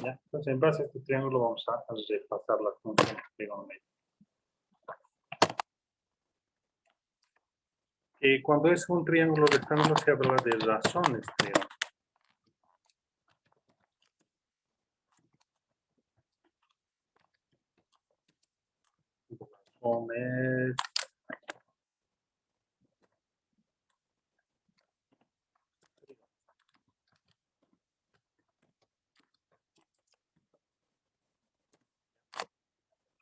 ¿Ya? Entonces, en base a este triángulo vamos a repasar las funciones trigonométricas. Cuando es un triángulo rectángulo se habla de razones triangulares. Razones.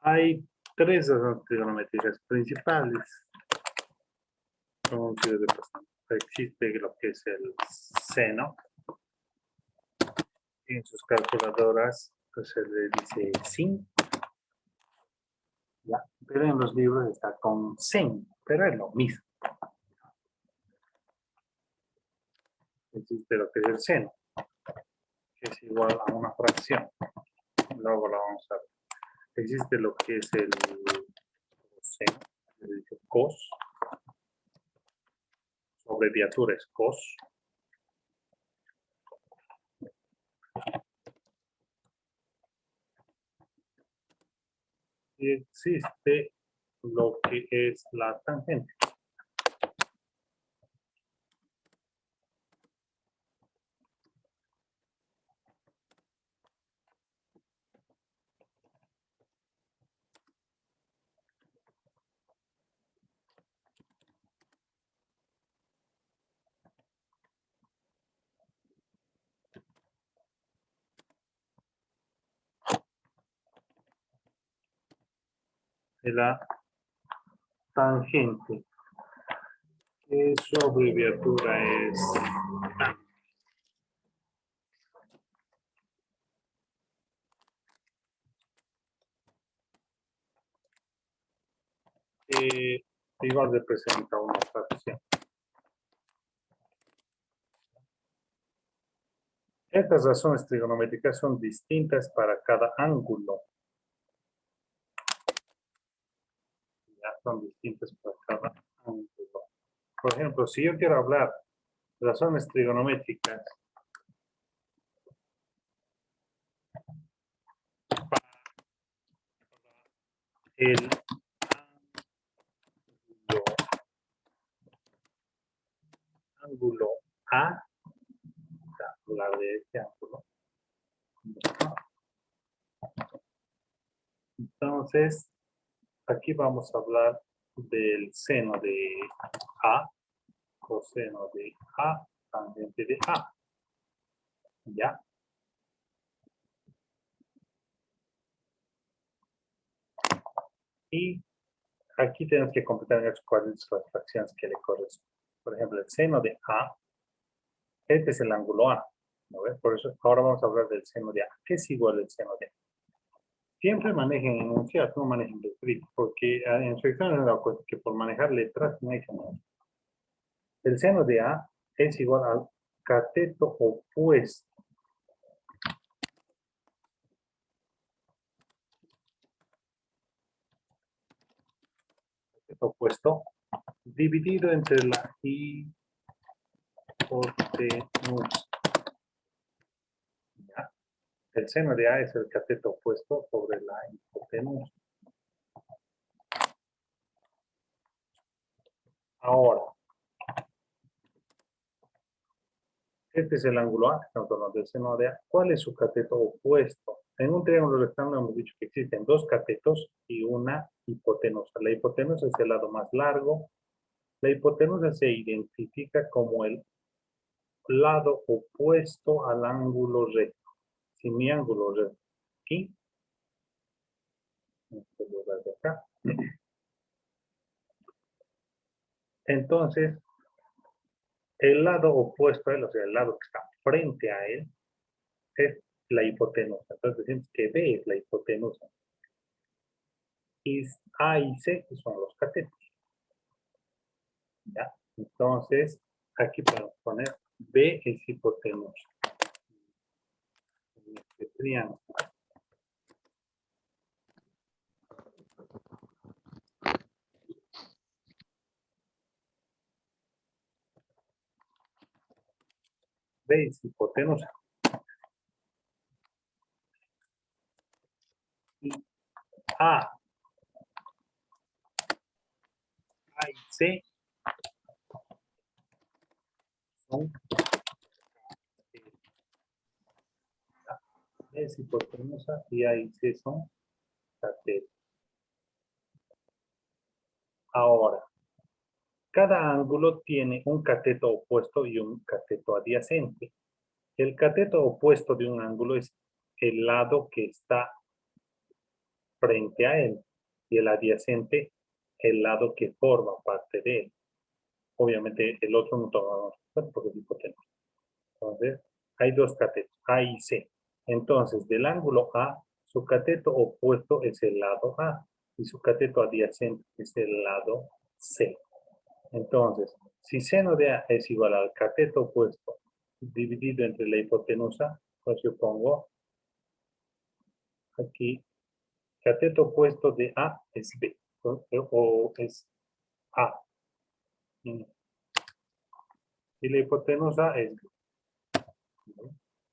Hay tres razones trigonométricas principales. Existe lo que es el seno. En sus calculadoras pues se le dice sin. ¿Ya? Pero en los libros está con sen, pero es lo mismo. Existe lo que es el seno, que es igual a una fracción. Luego lo vamos a ver. Existe lo que es el seno, se dice cos. Su abreviatura es cos. Y existe lo que es la tangente. De la tangente, que su abreviatura es tan. Igual representa una fracción. Estas razones trigonométricas son distintas para cada ángulo. Ya son distintas para cada ángulo. Por ejemplo, si yo quiero hablar de razones trigonométricas para el ángulo A, hablar de este ángulo. Entonces, aquí vamos a hablar del seno de A, coseno de A, tangente de A. ¿Ya? Y aquí tenemos que completar en cuáles son las fracciones que le corresponden. Por ejemplo, el seno de A, este es el ángulo A. ¿No ves? Por eso ahora vamos a hablar del seno de A. ¿Qué es igual al seno de A? Siempre manejen enunciados, no manejen descritos, porque en su examen me he dado cuenta que por manejar letras no hay que manejar. El seno de A es igual al cateto opuesto. Cateto opuesto dividido entre la hipotenusa. ¿Ya? El seno de A es el cateto opuesto sobre la hipotenusa. Ahora, este es el ángulo A, estamos hablando del seno de A. ¿Cuál es su cateto opuesto? En un triángulo rectángulo hemos dicho que existen dos catetos y una hipotenusa. La hipotenusa es el lado más largo. La hipotenusa se identifica como el lado opuesto al ángulo recto. Si mi ángulo recto aquí, en este lugar de acá, entonces el lado opuesto a él, o sea, el lado que está frente a él, es la hipotenusa. Entonces decimos que B es la hipotenusa. Y A y C son los catetos. ¿Ya? Entonces, aquí podemos poner B es hipotenusa. En este triángulo. B es hipotenusa. y A y C son es hipotenusa y A y C son catetos. Ahora, cada ángulo tiene un cateto opuesto y un cateto adyacente. El cateto opuesto de un ángulo es el lado que está frente a él y el adyacente el lado que forma parte de él. Obviamente el otro no tomamos porque es hipotenusa. Entonces, hay dos catetos, A y C. Entonces, del ángulo A, su cateto opuesto es el lado A y su cateto adyacente es el lado C. Entonces, si seno de A es igual al cateto opuesto dividido entre la hipotenusa, pues yo pongo aquí, cateto opuesto de A es B, o es A. Y la hipotenusa es B.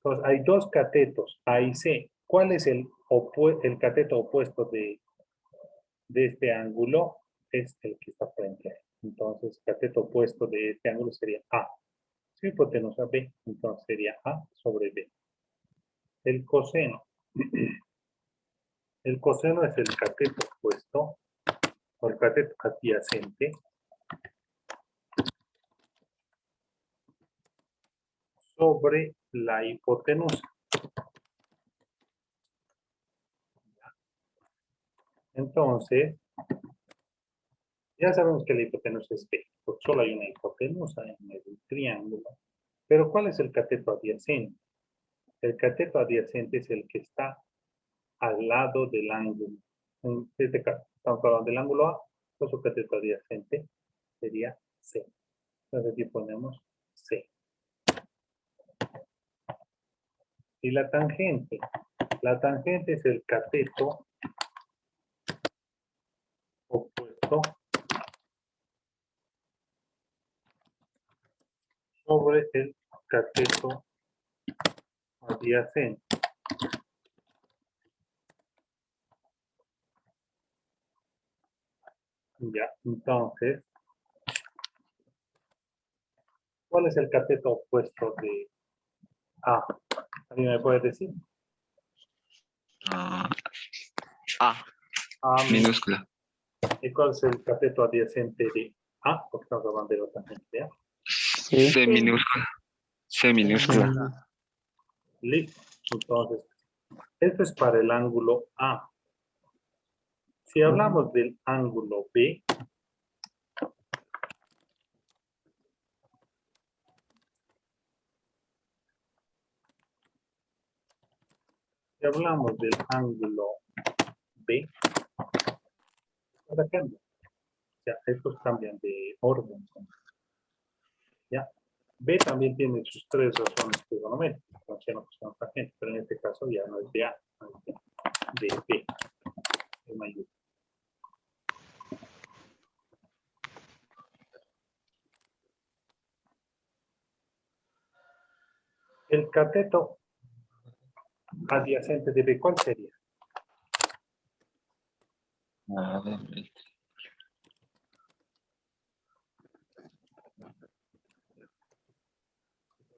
Entonces, hay dos catetos, A y C. ¿Cuál es el cateto opuesto de este ángulo? Es el que está frente a él. Entonces, cateto opuesto de este ángulo sería A. Si hipotenusa B, entonces sería A sobre B. El coseno. El coseno es el cateto opuesto, o el cateto adyacente, sobre la hipotenusa. Entonces, ya sabemos que la hipotenusa es B, porque solo hay una hipotenusa en el triángulo. Pero ¿cuál es el cateto adyacente? El cateto adyacente es el que está al lado del ángulo. En este caso, estamos hablando del ángulo A, pues su cateto adyacente sería C. Entonces aquí ponemos C. Y la tangente es el cateto opuesto sobre el cateto adyacente. Ya, entonces, ¿cuál es el cateto opuesto de A? ¿Alguien me puede decir? A A minúscula. ¿Y cuál es el cateto adyacente de A? Porque estamos hablando de la tangente A. C minúscula. C minúscula. Listo. Entonces, esto es para el ángulo A. Si hablamos del ángulo B, si hablamos del ángulo B, ahora cambia. O sea, estos cambian de orden. ¿Ya? B también tiene sus tres razones trigonométricas, coseno, coseno, tangente, pero en este caso ya no es de A, de B, en mayúscula. El cateto adyacente de B, ¿cuál sería?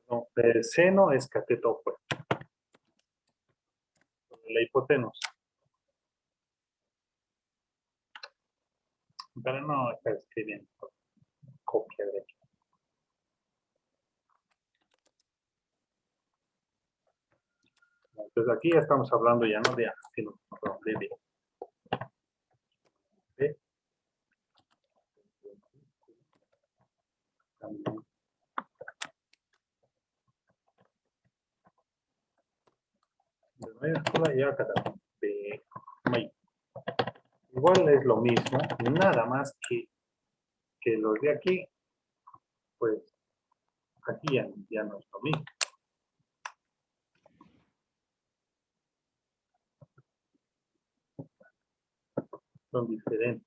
No, el seno es cateto opuesto. La hipotenusa. Pero no está escribiendo copia de aquí. Entonces aquí ya estamos hablando ya no de A, sino de B. B. También. De mayúscula y acá también. B. Mayúscula. Igual es lo mismo, nada más que los de aquí, pues aquí ya no es lo mismo. Son diferentes.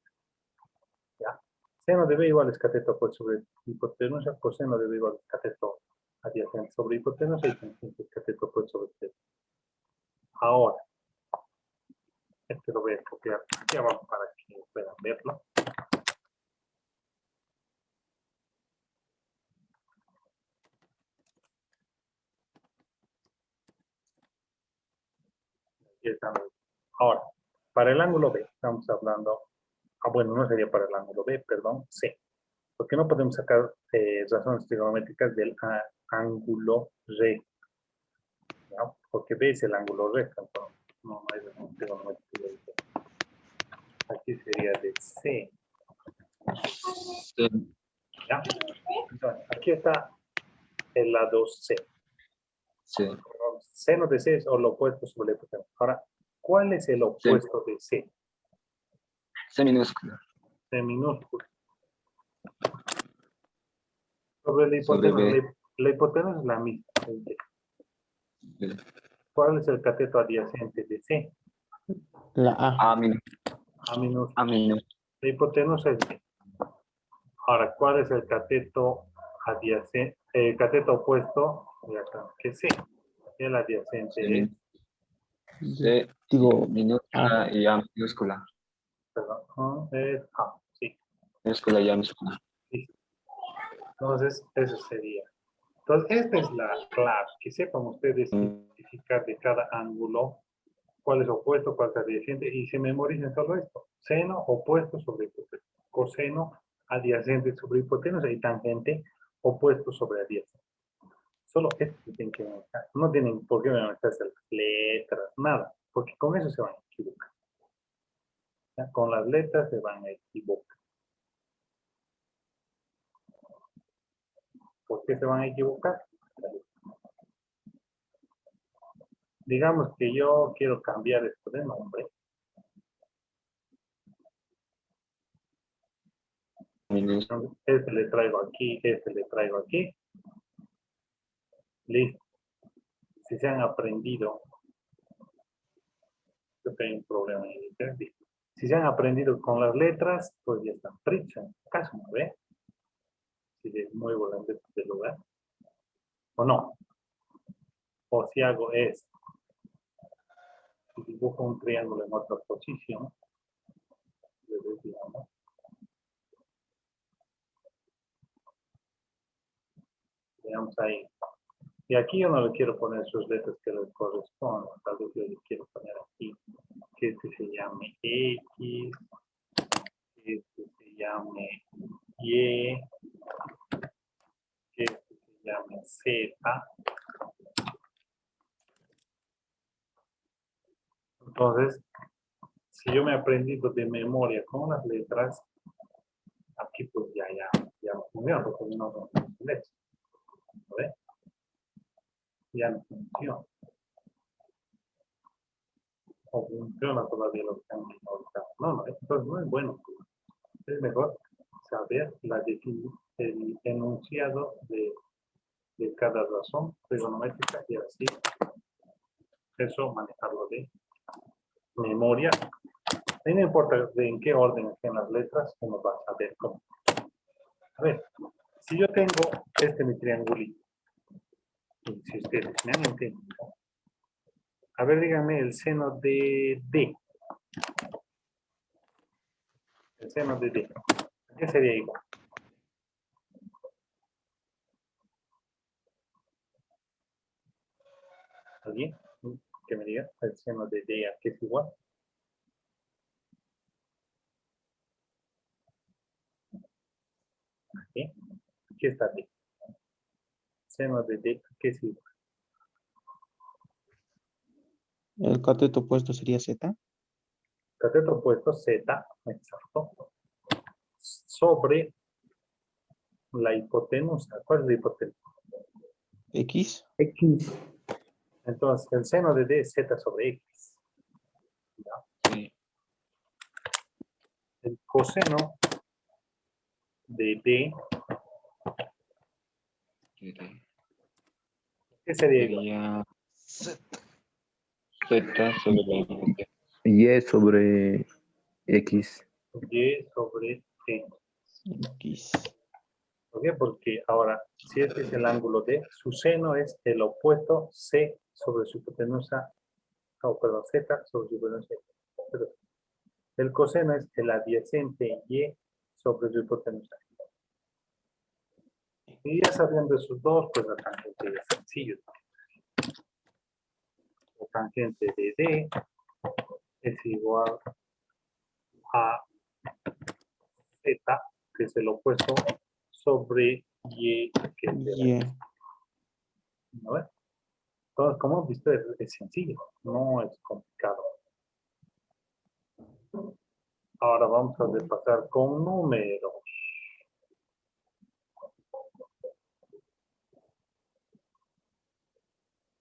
¿Ya? Seno de B igual es cateto opuesto sobre hipotenusa, coseno de B igual es cateto adyacente sobre hipotenusa y tangente es cateto opuesto sobre C. Ahora, esto lo voy a copiar aquí abajo para que puedan verlo. Aquí están. Ahora, para el ángulo B, estamos hablando, bueno, no sería para el ángulo B, perdón, C. ¿Por qué no podemos sacar razones trigonométricas del ángulo recto? ¿No? Porque B es el ángulo recto, entonces no hay razón trigonométrica. Aquí sería de C. Sí. ¿Ya? Entonces, aquí está el lado C. Sí. Seno de C es lo opuesto sobre la hipotenusa. Ahora, ¿cuál es el opuesto de C? C minúscula. C minúsculo. Sobre la Sobre hipotenusa. B. La hipotenusa es la misma. B. ¿Cuál es el cateto adyacente de C? La A. A minúscula. A minúscula. A minúscula. La hipotenusa es B. Ahora, ¿cuál es el cateto adyacente? El cateto opuesto, ya acá, que C. El adyacente es, C Digo, minúscula y A minúscula. perdón, es A. Sí. Minúscula y A minúscula. Listo. Entonces, eso sería. Entonces, esta es la clave, que sepan ustedes identificar de cada ángulo cuál es opuesto, cuál es adyacente, y se memoricen solo esto. Seno opuesto sobre hipotenusa. Coseno adyacente sobre hipotenusa y tangente opuesto sobre adyacente. Solo esto tienen que memorizar. No tienen por qué memorizarse las letras, nada, porque con eso se van a equivocar. ¿Ya? Con las letras se van a equivocar. ¿Por qué se van a equivocar? Digamos que yo quiero cambiar esto de nombre. Minúscula. Este le traigo aquí, este le traigo aquí. Listo. Si se han aprendido, creo que hay un problema en el internet. Si se han aprendido con las letras, pues ya están fritos. En este caso, ¿no ve? Si les muevo las letras del lugar. O no. O si hago esto. Si dibujo un triángulo en otra posición, le decimos, veamos ahí. Y aquí yo no le quiero poner sus letras que le correspondan. Tal vez yo le quiero poner aquí que este se llame X, que este se llame Y, que este se llame Z. Entonces, si yo me he aprendido de memoria con las letras, aquí pues ya no funciona, porque no son letras. ¿No ve? Ya no funciona. O funciona todavía lo que han memorizado. No, entonces no es bueno. Es mejor saber el enunciado de cada razón trigonométrica y así eso manejarlo de memoria. Y no importa en qué orden estén las letras, uno va a saber cómo. A ver, si yo tengo mi triangulito, y si ustedes me han entendido, a ver, díganme el seno de D. El seno de D. ¿Qué sería igual? ¿Alguien que me diga el seno de D a qué es igual? Aquí, aquí está D. Seno de D a qué es igual. El cateto opuesto sería Z. Cateto opuesto Z, exacto, sobre la hipotenusa. ¿Cuál es la hipotenusa? X. X. Entonces, el seno de D es Z sobre X. ¿Ya? Sí. El coseno de D, ¿qué sería igual? Sería Z sobre la hipotenusa. Y sobre X. Y sobre X. X. ¿Por qué? Porque ahora, si este es el ángulo D, su seno es el opuesto C sobre su hipotenusa, perdón, Z sobre su hipotenusa. El coseno es el adyacente y sobre su hipotenusa. Y ya sabiendo esos dos, pues la tangente es sencillo. La tangente de D es igual a Z, que es el opuesto, sobre Y, que es de Y. ¿no ves? Entonces, como hemos visto, es sencillo, no es complicado. Ahora vamos a repasar con números.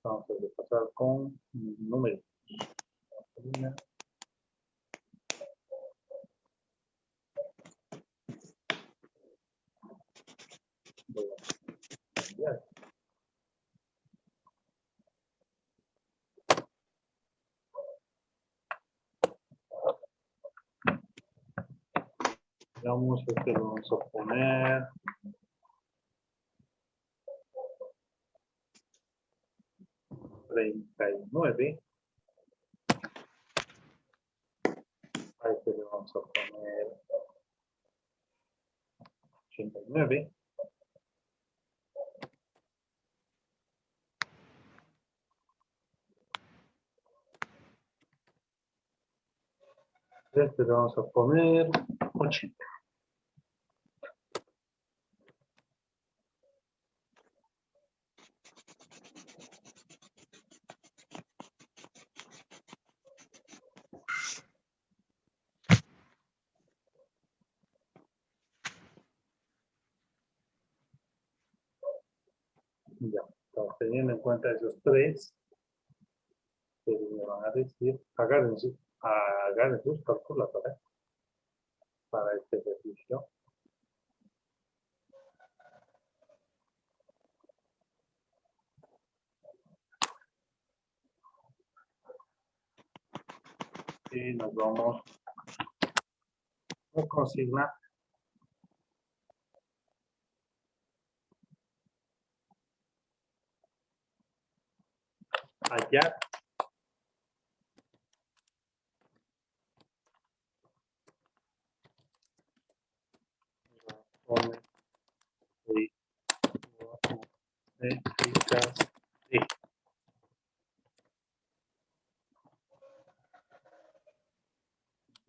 Vamos a repasar con números. Voy a cambiar. Digamos, este lo vamos a poner. $39. A este le vamos a poner 89. Este le vamos a poner 80. Ya, entonces, teniendo en cuenta esos tres, que me van a decir, agarren sus calculadoras para este ejercicio. Y nos vamos a consignar. Hallar razones métricas de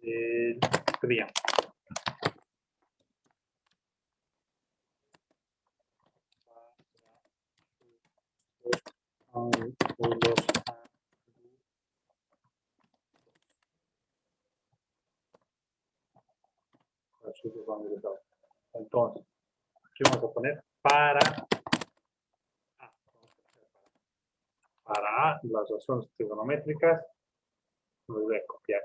del triángulo. Entonces, aquí vamos a poner para A. Para A, las razones trigonométricas, los voy a copiar.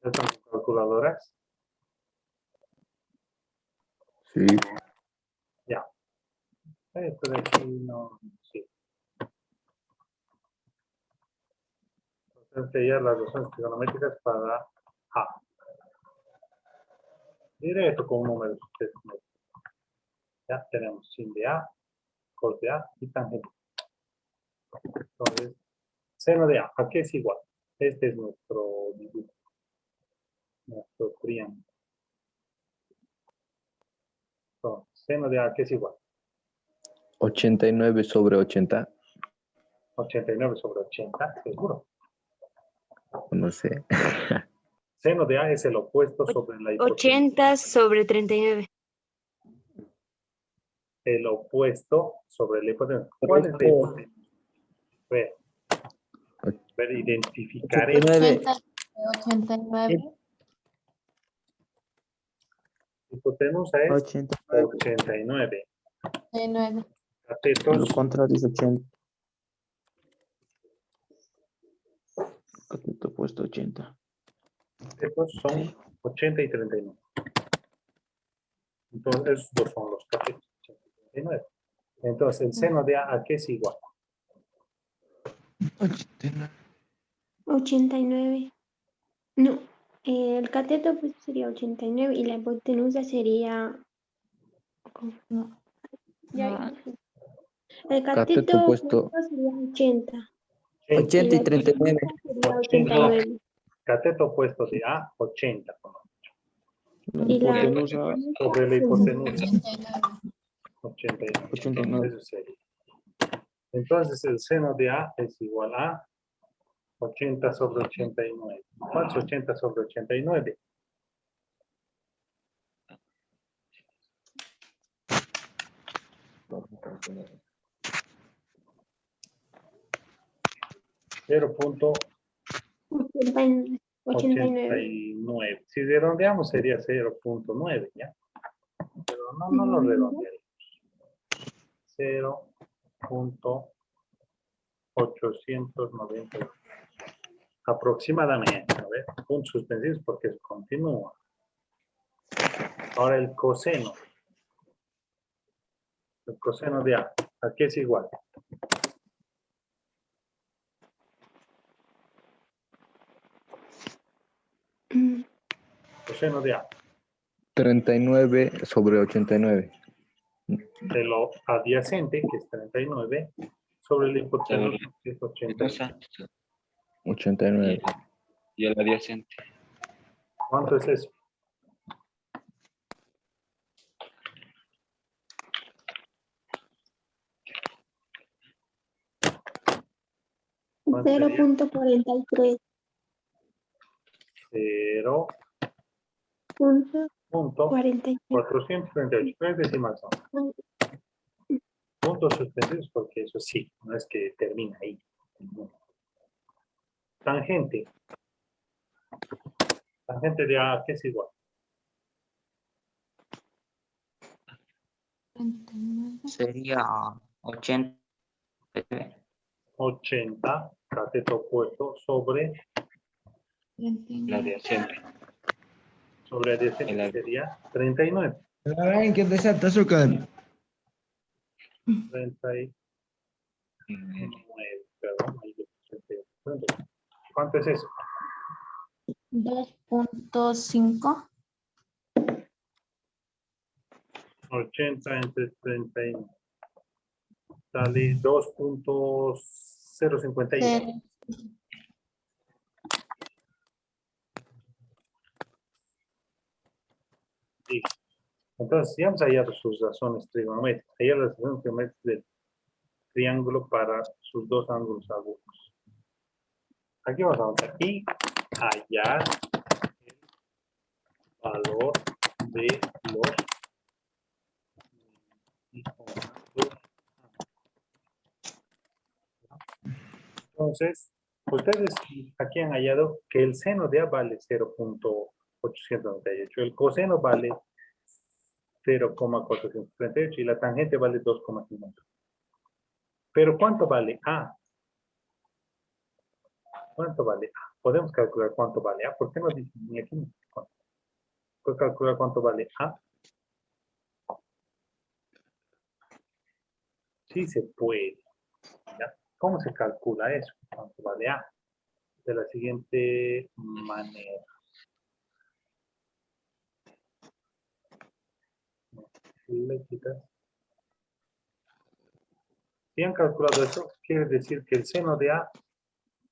¿Ya están sus calculadoras? Sí. Ya. Esto de aquí no, sí. Entonces, ya las razones trigonométricas para A. Directo con un número. Ya tenemos sin de A, cos de A y tangente. Entonces, seno de A, ¿a qué es igual? Este es nuestro dibujo, nuestro triángulo. Entonces, seno de A, ¿qué es igual? 89 sobre 80. 89 sobre 80, seguro. No sé. Seno de A es el opuesto sobre la hipotenusa. 80 sobre 39. El opuesto sobre la hipotenusa. ¿Cuál es la hipotenusa? Ver, identificar el 89. hipotenusa es 89. 89. 89. Lo Catetos, contrario es 80. Cateto puesto 80. catetos son 80 y 39. Entonces, esos dos son los catetos, 80 y 39. Entonces, el seno de A, ¿a qué es igual? 89. No, el cateto pues sería 89 y la hipotenusa sería... No. Ya, No. El Cateto cateto opuesto. opuesto sería 80. 80 y la 39. sería 80. 89. Cateto opuesto de A, 80. La Y la hipotenusa, Sobre la hipotenusa, 89. 89. 89. Eso sería. Entonces el seno de A es igual a 80 sobre 89. ¿Cuánto es 80 sobre 89? .89. 89. Si redondeamos sería 0.9, ¿ya? Pero no lo redondearemos. 0.890 aproximadamente. A ver, puntos suspensivos porque es continúa. Ahora el coseno. El coseno de A. ¿A qué es igual? Coseno de A. 39 sobre 89. De lo adyacente, que es 39, sobre el hipotenusa, que es 80. 89. Y el adyacente. ¿Cuánto es eso? ¿Cuánto sería? 0.43. 0.438. 43. 3 décimas son. Puntos suspensivos porque eso sí, no es que termina ahí. Tangente. Tangente de A, ¿qué es igual? 39. sería 80. 80, cateto opuesto, sobre El 39. adyacente. adyacente El sería 39. ¿En qué desata azúcar? 39, perdón. Ahí yo puse 39. ¿Cuánto es eso? 2.5. 80 entre 39. Sale 2.051. Sí. Entonces, ya hemos hallado sus razones trigonométricas. Hallar las razones trigonométricas del triángulo para sus dos ángulos agudos. Aquí vamos a anotar. Y hallar el valor de los entonces, ustedes aquí han hallado que el seno de A vale 0.898, el coseno vale 0.438 y la tangente vale 2,5. Pero ¿cuánto vale A? ¿Cuánto vale A? Podemos calcular cuánto vale A. ¿Por qué no dicen ni aquí? ¿Puedo calcular cuánto vale A? Sí se puede. ¿Ya? ¿Cómo se calcula eso? ¿Cuánto vale A? De la siguiente manera. Le quitas. Si han calculado eso, quiere decir que el seno de A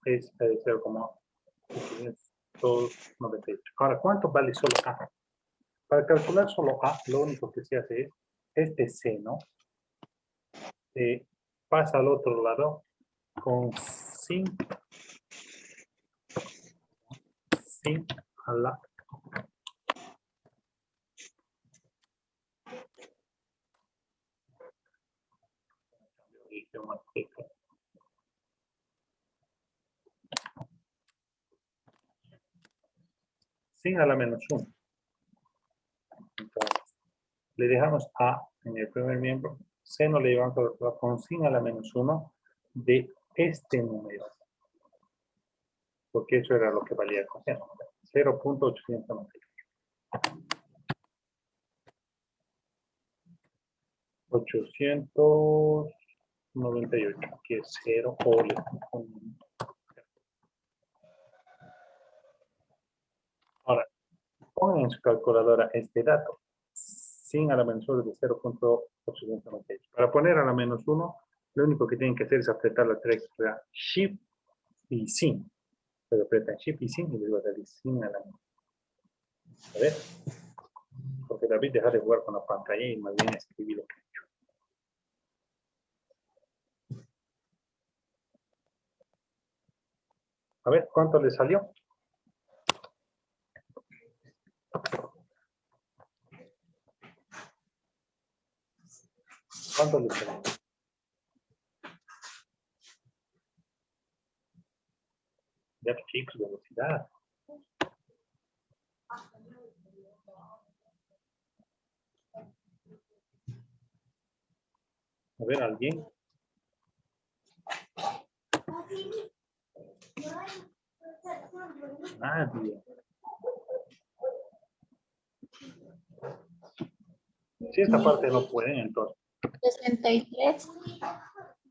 es 0,598. Ahora, ¿cuánto vale solo A? Para calcular solo A, lo único que se hace es este seno pasa al otro lado con sin a la sin a la menos 1. Entonces, le dejamos A en el primer miembro, seno le llevamos a calcular con sin a la menos 1 de este número. Porque eso era lo que valía el coseno. 0.898. 898, que es 0 o le pongo. Ahora, pongan en su calculadora este dato. Sin a la menos 1 de 0.898. Para poner a la menos 1, Lo único que tienen que hacer es apretar la tecla Shift y Sin. Pero apretan Shift y Sin y les va a salir sin al ángulo. A ver. Porque David deja de jugar con la pantalla y más bien escribí lo que he hecho. A ver, ¿cuánto le salió? ¿Cuánto le salió? Ya, chicos, velocidad. A ver, ¿alguien? Nadie. Si esta parte no pueden, entonces, 63.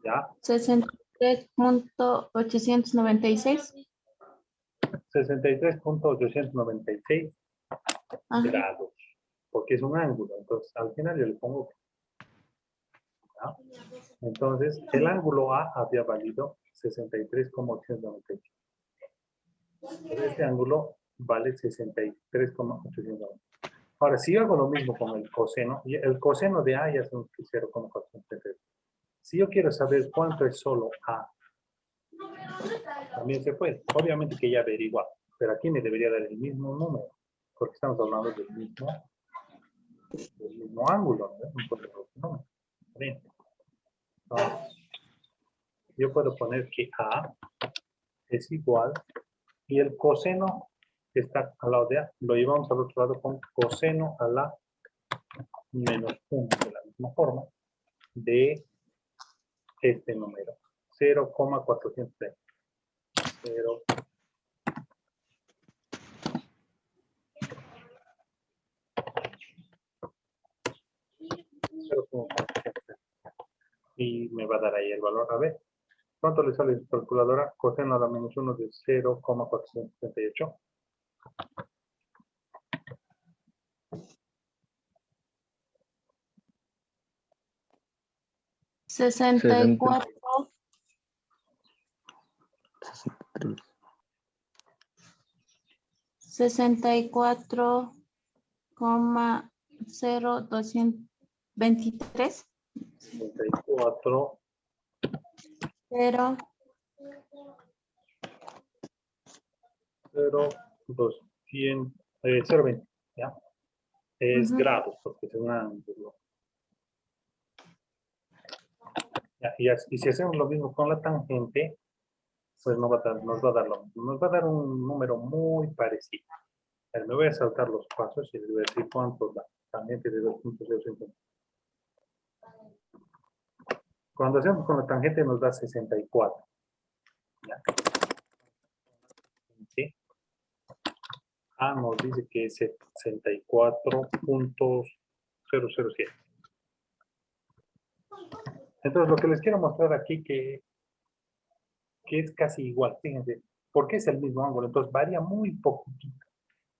ya. 63.896. 63.896 Ajá. grados. Porque es un ángulo. Entonces, al final yo le pongo. ¿Ya? Entonces, el ángulo A había valido 63,896. Este ángulo vale 63,890. Ahora, si yo hago lo mismo con el coseno, y el coseno de A ya son 0,433. Si yo quiero saber cuánto es solo A, también se puede. Obviamente que ya averiguar, pero aquí me debería dar el mismo número, porque estamos hablando del mismo ángulo, ¿no? No puedo poner otro número. Bien. Entonces, yo puedo poner que A es igual y el coseno que está al lado de A, lo llevamos al otro lado con coseno a la menos 1, de la misma forma, de este número, 0,430. 0. Y me va a dar ahí el valor. A ver, ¿cuánto le sale en su calculadora? Coseno a la menos 1 de 0,438. 64. 64,0223. 64. 0. 0,20, ¿ya? Es Ujú. grados, porque es un ángulo. Ya, y si hacemos lo mismo con la tangente, pues nos va a dar lo mismo. Nos va a dar un número muy parecido. A ver, me voy a saltar los pasos y les voy a decir cuánto da. Tangente de 2.050. Cuando hacemos con la tangente nos da 64. ¿Ya? ¿Sí? A nos dice que es 64.007. Entonces, lo que les quiero mostrar aquí que es casi igual. Fíjense, porque es el mismo ángulo, entonces varía muy poquitito.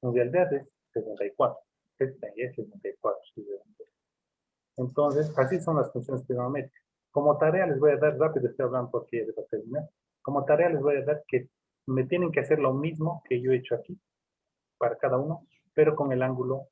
En realidad es 64. Esta es 64. Entonces, así son las funciones trigonométricas. Como tarea les voy a dar, rápido estoy hablando porque ya se va a terminar. Como tarea les voy a dar que me tienen que hacer lo mismo que yo he hecho aquí, para cada uno, pero con el ángulo